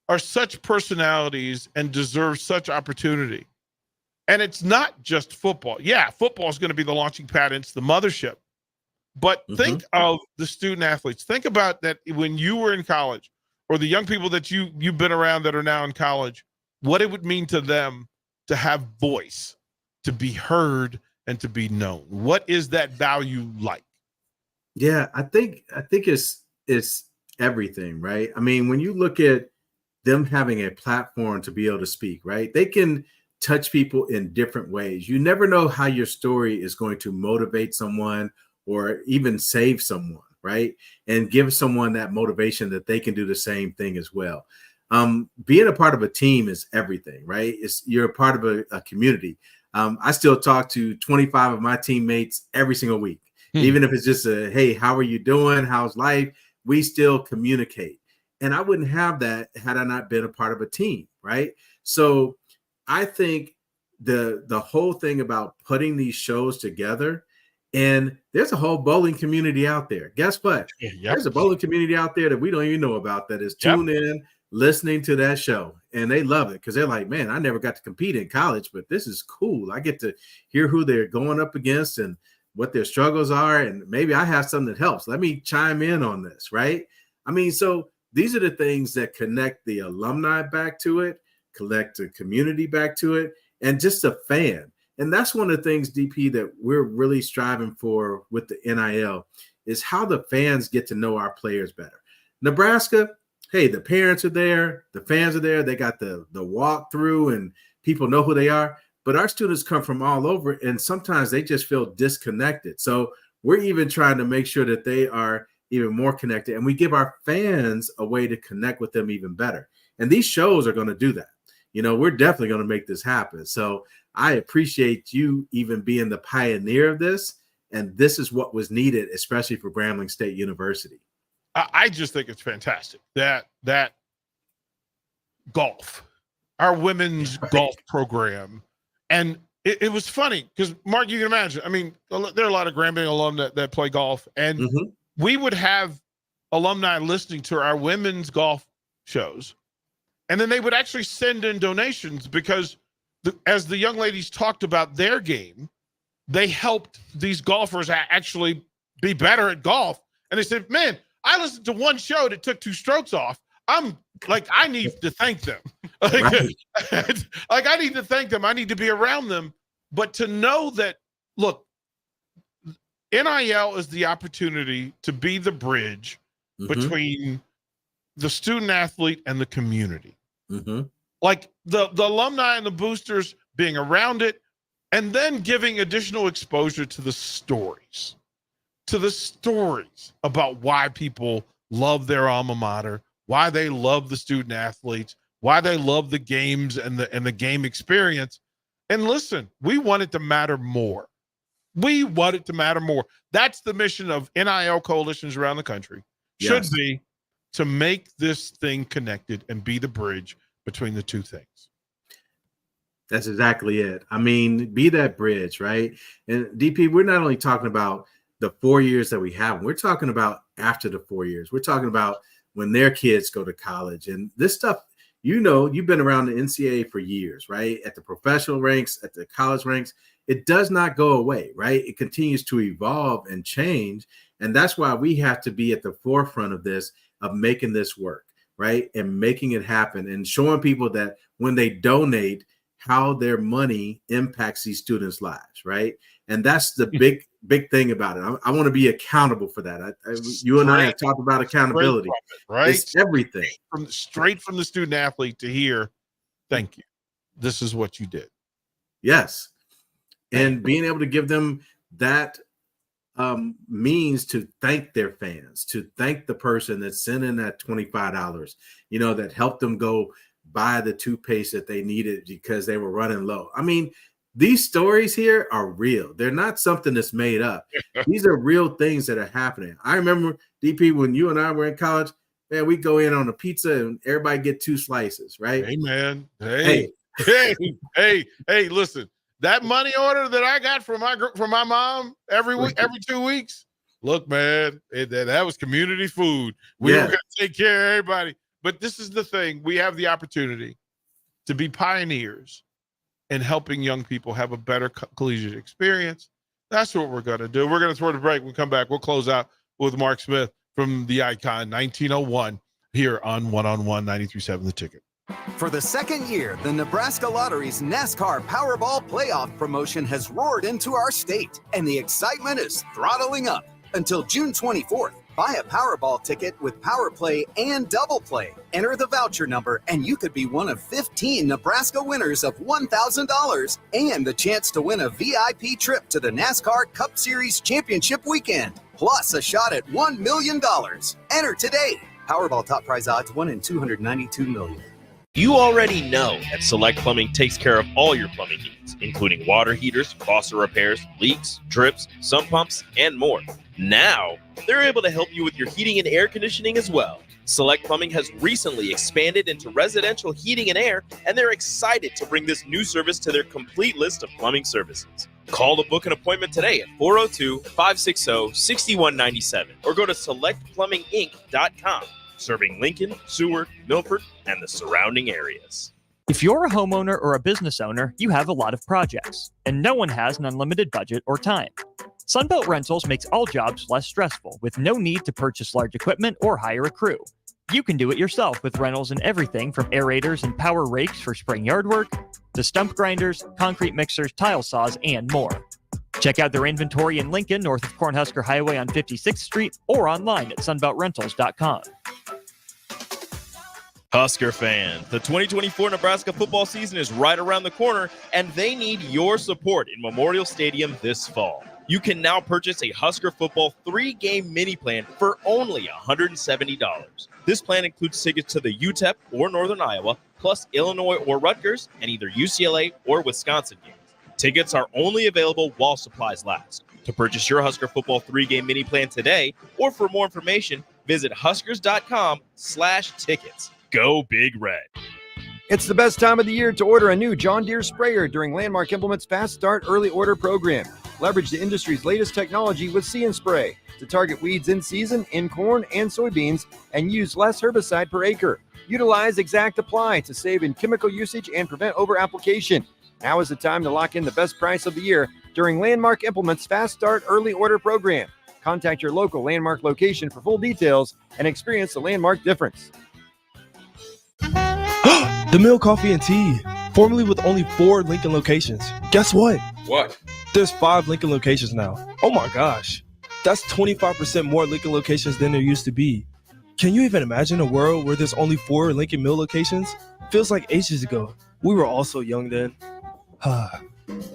are such personalities and deserve such opportunity. And it's not just football. Yeah, football is going to be the launching pad. It's the mothership. But think of the student athletes. Think about that when you were in college, or the young people that you've been around that are now in college, what it would mean to them to have voice, to be heard, and to be known. What is that value like? Yeah, I think it's everything, right? I mean, when you look at them having a platform to be able to speak, right? They can touch people in different ways. You never know how your story is going to motivate someone or even save someone, right? And give someone that motivation that they can do the same thing as well. Being a part of a team is everything, right? You're a part of a community. I still talk to 25 of my teammates every single week, even if it's just hey, how are you doing? How's life? We still communicate. And I wouldn't have that had I not been a part of a team, right? So I think the whole thing about putting these shows together, and there's a whole bowling community out there. Guess what? There's a bowling community out there that we don't even know about that is tuned in, listening to that show, and they love it because they're like, man, I never got to compete in college, but this is cool. I get to hear who they're going up against and what their struggles are, and maybe I have something that helps. Let me chime in on this, right? I mean, so these are the things that connect the alumni back to it, connect the community back to it, and just a fan. And that's one of the things, DP, that we're really striving for with the NIL is how the fans get to know our players better. Nebraska, hey, the parents are there, the fans are there, they got the walkthrough and people know who they are, but our students come from all over and sometimes they just feel disconnected. So we're even trying to make sure that they are even more connected, and we give our fans a way to connect with them even better. And these shows are going to do that. We're definitely going to make this happen. So I appreciate you even being the pioneer of this, and this is what was needed, especially for Grambling State University. I just think it's fantastic that golf, our women's golf program, and it was funny because, Mark, you can imagine, I mean, there are a lot of Grambling alum that play golf, and we would have alumni listening to our women's golf shows, and then they would actually send in donations because as the young ladies talked about their game, they helped these golfers actually be better at golf. And they said, man, I listened to one show that took 2 strokes off. I'm like, I need to thank them. Like, I need to thank them. I need to be around them. But to know that, look, NIL is the opportunity to be the bridge between the student athlete and the community. Like the alumni and the boosters being around it, And then giving additional exposure to the stories about why people love their alma mater, why they love the student athletes, why they love the games and the game experience. And listen, we want it to matter more. We want it to matter more. That's the mission of NIL coalitions around the country. Should be to make this thing connected and be the bridge between the two things. That's exactly it. I mean, be that bridge, right? And DP, we're not only talking about the 4 years that we have, we're talking about after the 4 years. We're talking about when their kids go to college. And this stuff, you know, you've been around the NCAA for years, right? At the professional ranks, at the college ranks, it does not go away, right? It continues to evolve and change. And that's why we have to be at the forefront of this, of making this work, right? And making it happen and showing people that when they donate, how their money impacts these students' lives, right? And that's the big thing about it. I want to be accountable for that. You and I have talked about accountability, right? It's everything. Straight from the student athlete to hear, thank you. This is what you did. Yes. And being able to give them that means to thank their fans, to thank the person that sent in that $25, you know, that helped them go buy the toothpaste that they needed because they were running low. I mean, these stories here are real. They're not something that's made up. These are real things that are happening. I remember, DP, when you and I were in college, man, we go in on a pizza and everybody get 2 slices, right? Hey, man. Hey, listen, that money order that I got from my mom every 2 weeks, look, man, that was community food. We were going to take care of everybody. But this is the thing. We have the opportunity to be pioneers in helping young people have a better collegiate experience. That's what we're going to do. We're going to throw the break. When we come back, we'll close out with Mark Smith from the Icon 1901 here on 93.7 The Ticket. For the second year, the Nebraska Lottery's NASCAR Powerball Playoff promotion has roared into our state, and the excitement is throttling up. Until June 24th, buy a Powerball ticket with Power Play and Double Play. Enter the voucher number, and you could be one of 15 Nebraska winners of $1,000 and the chance to win a VIP trip to the NASCAR Cup Series Championship weekend, plus a shot at $1 million. Enter today. Powerball top prize odds 1 in 292 million. You already know that Select Plumbing takes care of all your plumbing needs, including water heaters, faucet repairs, leaks, drips, sump pumps, and more. Now, they're able to help you with your heating and air conditioning as well. Select Plumbing has recently expanded into residential heating and air, and they're excited to bring this new service to their complete list of plumbing services. Call to book an appointment today at 402-560-6197 or go to selectplumbinginc.com. Serving Lincoln, Seward, Milford, and the surrounding areas. If you're a homeowner or a business owner, you have a lot of projects, and no one has an unlimited budget or time. Sunbelt Rentals makes all jobs less stressful with no need to purchase large equipment or hire a crew. You can do it yourself with rentals and everything from aerators and power rakes for spring yard work to stump grinders, concrete mixers, tile saws, and more. Check out their inventory in Lincoln, north of Cornhusker Highway on 56th Street, or online at sunbeltrentals.com. Husker fans, the 2024 Nebraska football season is right around the corner, and they need your support in Memorial Stadium this fall. You can now purchase a Husker football 3-game mini plan for only $170. This plan includes tickets to the UTEP or Northern Iowa, plus Illinois or Rutgers, and either UCLA or Wisconsin games. Tickets are only available while supplies last. To purchase your Husker football 3-game mini plan today, or for more information, visit huskers.com/tickets. Go Big Red. It's the best time of the year to order a new John Deere sprayer during Landmark Implement's Fast Start Early Order program. Leverage the industry's latest technology with See and Spray to target weeds in season in corn and soybeans and use less herbicide per acre. Utilize Exact Apply to save in chemical usage and prevent over-application. Now is the time to lock in the best price of the year during Landmark Implement's Fast Start Early Order program. Contact your local Landmark location for full details and experience the Landmark difference. The Mill Coffee and Tea, formerly with only 4 Lincoln locations. Guess what? What? There's 5 Lincoln locations now. Oh my gosh. That's 25% more Lincoln locations than there used to be. Can you even imagine a world where there's only 4 Lincoln Mill locations? Feels like ages ago. We were all so young then.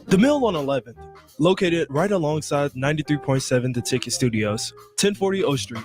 The Mill on 11th, located right alongside 93.7 The Ticket Studios, 1040 O Street.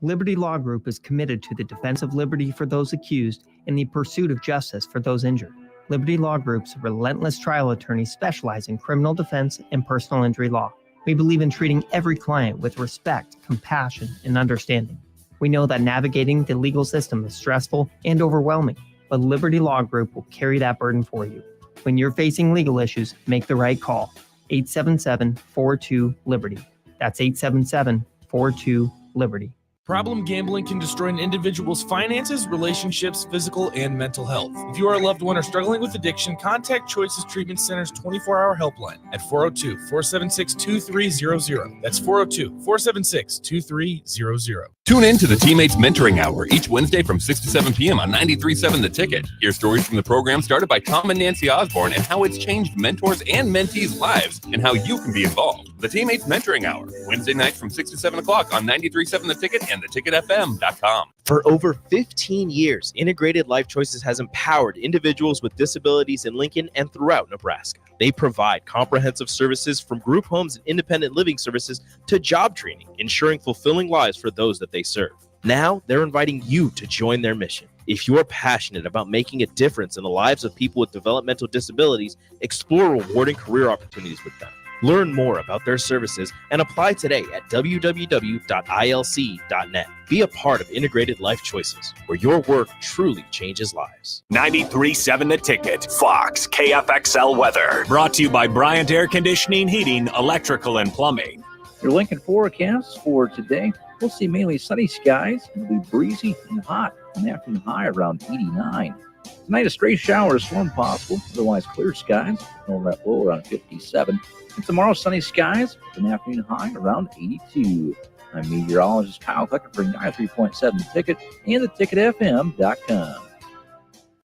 Liberty Law Group is committed to the defense of liberty for those accused and the pursuit of justice for those injured. Liberty Law Group's relentless trial attorneys specialize in criminal defense and personal injury law. We believe in treating every client with respect, compassion, and understanding. We know that navigating the legal system is stressful and overwhelming, but Liberty Law Group will carry that burden for you. When you're facing legal issues, make the right call. 877-42-LIBERTY. That's 877-42-LIBERTY. Problem gambling can destroy an individual's finances, relationships, physical, and mental health. If you are a loved one or struggling with addiction, contact Choices Treatment Center's 24-hour helpline at 402-476-2300. That's 402-476-2300. Tune in to the Teammates Mentoring Hour each Wednesday from 6 to 7 p.m. on 93.7 The Ticket. Hear stories from the program started by Tom and Nancy Osborne and how it's changed mentors and mentees' lives and how you can be involved. The Teammates Mentoring Hour, Wednesday nights from 6 to 7 o'clock on 93.7 The Ticket and theticketfm.com. For over 15 years, Integrated Life Choices has empowered individuals with disabilities in Lincoln and throughout Nebraska. They provide comprehensive services from group homes and independent living services to job training, ensuring fulfilling lives for those that they serve. Now, they're inviting you to join their mission. If you're passionate about making a difference in the lives of people with developmental disabilities, explore rewarding career opportunities with them. Learn more about their services and apply today at www.ilc.net. Be a part of Integrated Life Choices, where your work truly changes lives. 93.7 The Ticket, Fox, KFXL weather. Brought to you by Bryant Air Conditioning, Heating, Electrical, and Plumbing. Your Lincoln forecast for today, we'll see mainly sunny skies. It'll be breezy and hot. An afternoon high around 89. Tonight, a stray shower or storm possible. Otherwise, clear skies. That low around 57. And tomorrow, sunny skies. An afternoon high around 82. I'm meteorologist Kyle Tucker for 93.7 The Ticket and theticketfm.com.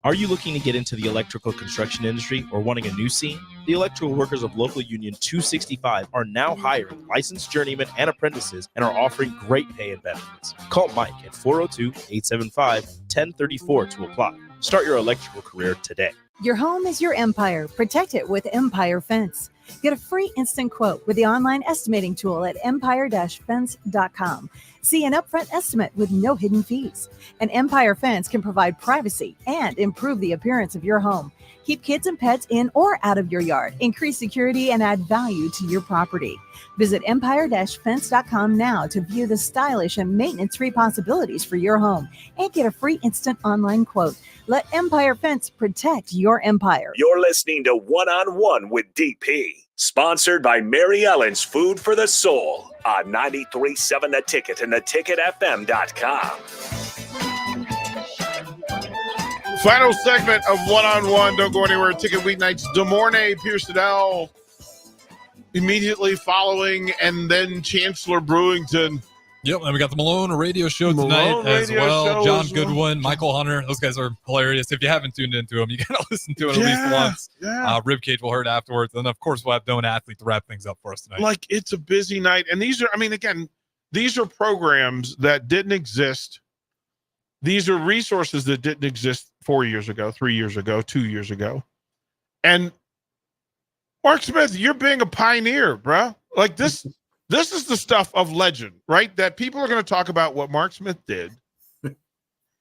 Are you looking to get into the electrical construction industry or wanting a new scene? The electrical workers of local union 265 are now hiring licensed journeymen and apprentices and are offering great pay and benefits. Call Mike at 402-875-1034 to apply. Start your electrical career today. Your home is your empire. Protect it with Empire Fence. Get a free instant quote with the online estimating tool at empire-fence.com. See an upfront estimate with no hidden fees. An Empire Fence can provide privacy and improve the appearance of your home. Keep kids and pets in or out of your yard. Increase security and add value to your property. Visit empire-fence.com now to view the stylish and maintenance-free possibilities for your home and get a free instant online quote. Let Empire Fence protect your empire. You're listening to One-on-One with DP, sponsored by Mary Ellen's Food for the Soul on 93.7 The Ticket and theticketfm.com. Final segment of One-on-One. Don't go anywhere. Ticket weeknights. Des Moines, Pierce Adele, immediately following, and then Chancellor Brewington. Yep, and we got the Malone radio show tonight as well. John Goodwin, Michael Hunter. Those guys are hilarious. If you haven't tuned into them, you got to listen to it at least once. Yeah. Ribcage will hurt afterwards. And, of course, we'll have Known Athlete to wrap things up for us tonight. Like, it's a busy night. And these are, I mean, again, these are programs that didn't exist. These are resources that didn't exist 4 years ago, 3 years ago, 2 years ago. And Mark Smith, you're being a pioneer, bro. Like this is the stuff of legend, right? That people are going to talk about what Mark Smith did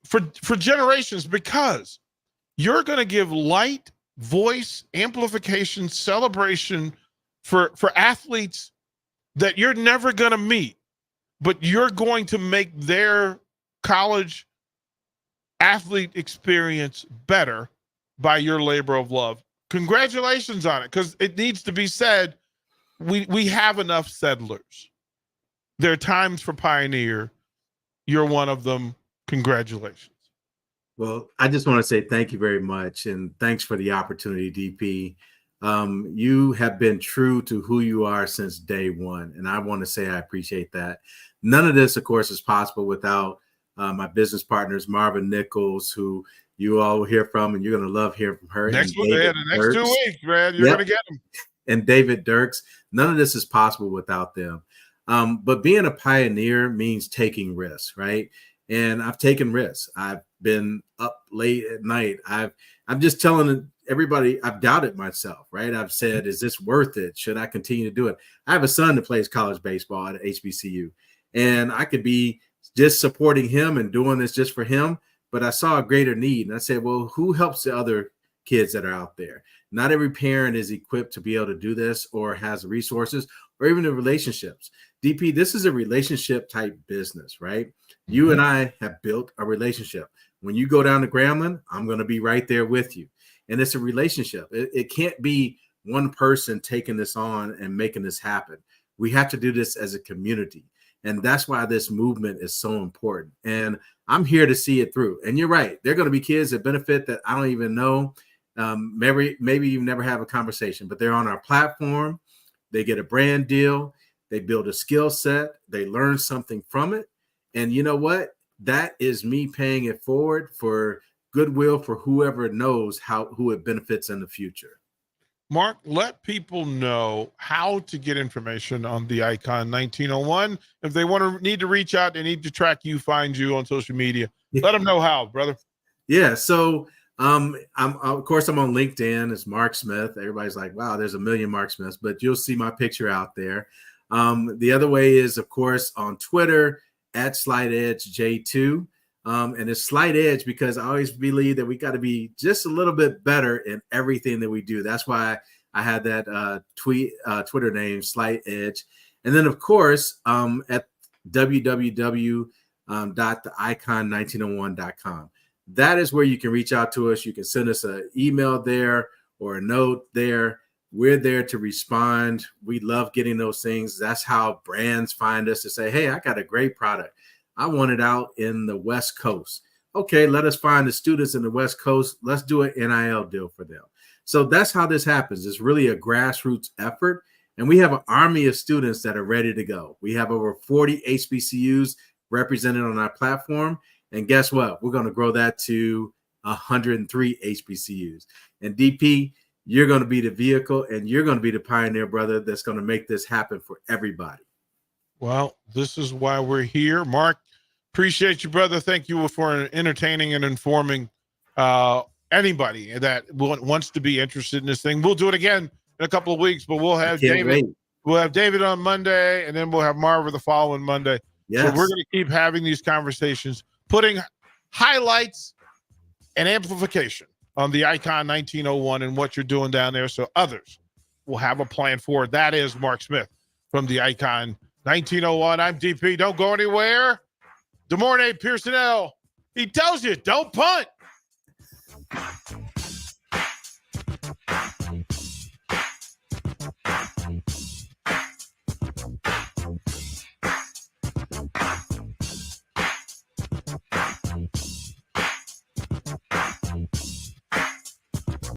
for generations, because you're going to give light, voice, amplification, celebration for athletes that you're never going to meet, but you're going to make their college athlete experience better by your labor of love. Congratulations on it, because it needs to be said, we have enough settlers. There are times for pioneer. You're one of them. Congratulations. Well, I just want to say thank you very much, and thanks for the opportunity, DP. You have been true to who you are since day one, and I want to say I appreciate that. None of this, of course, is possible without my business partners, Marvin Nichols, who you all will hear from, and you're going to love hearing from her. Next 2 weeks, man, you're going to get them. And David Dirks. None of this is possible without them. But being a pioneer means taking risks, right? And I've taken risks. I've been up late at night. I'm just telling I've doubted myself, right? I've said, is this worth it? Should I continue to do it? I have a son that plays college baseball at HBCU, and I could be just supporting him and doing this just for him, but I saw a greater need. And I said, well, who helps the other kids that are out there? Not every parent is equipped to be able to do this or has the resources or even the relationships. DP, this is a relationship type business, right? You and I have built a relationship. When you go down to Grambling, I'm going to be right there with you. And it's a relationship. It can't be one person taking this on and making this happen. We have to do this as a community. And that's why this movement is so important. And I'm here to see it through. And you're right. There are going to be kids that benefit that I don't even know. Maybe you never have a conversation, but they're on our platform. They get a brand deal. They build a skill set. They learn something from it. And you know what? That is me paying it forward for goodwill for whoever knows who it benefits in the future. Mark, let people know how to get information on the Icon 1901. If they need to reach out, they need to track you, find you on social media. Let them know how, brother. Yeah. So I'm of course I'm on LinkedIn as Mark Smith. Everybody's like, wow, there's a million Mark Smiths, but you'll see my picture out there. The other way is, of course, on Twitter at SlightEdgeJ2. And it's Slight Edge because I always believe that we got to be just a little bit better in everything that we do. That's why I had that Twitter name, Slight Edge. And then, of course, at www.theicon1901.com. That is where you can reach out to us. You can send us an email there or a note there. We're there to respond. We love getting those things. That's how brands find us to say, hey, I got a great product. I want it out in the West Coast. Okay, let us find the students in the West Coast. Let's do an NIL deal for them. So that's how this happens. It's really a grassroots effort. And we have an army of students that are ready to go. We have over 40 HBCUs represented on our platform. And guess what? We're going to grow that to 103 HBCUs. And DP, you're going to be the vehicle and you're going to be the pioneer, brother, that's going to make this happen for everybody. Well, this is why we're here. Mark, appreciate you, brother. Thank you for entertaining and informing anybody that wants to be interested in this thing. We'll do it again in a couple of weeks, but we'll have David. Wait. We'll have David on Monday, and then we'll have Marva the following Monday. Yes. So we're going to keep having these conversations, putting highlights and amplification on the Icon 1901 and what you're doing down there, so others will have a plan for it. That is Mark Smith from the Icon 1901. I'm DP. Don't go anywhere. DeMornay Pearsonell. He tells you, don't punt.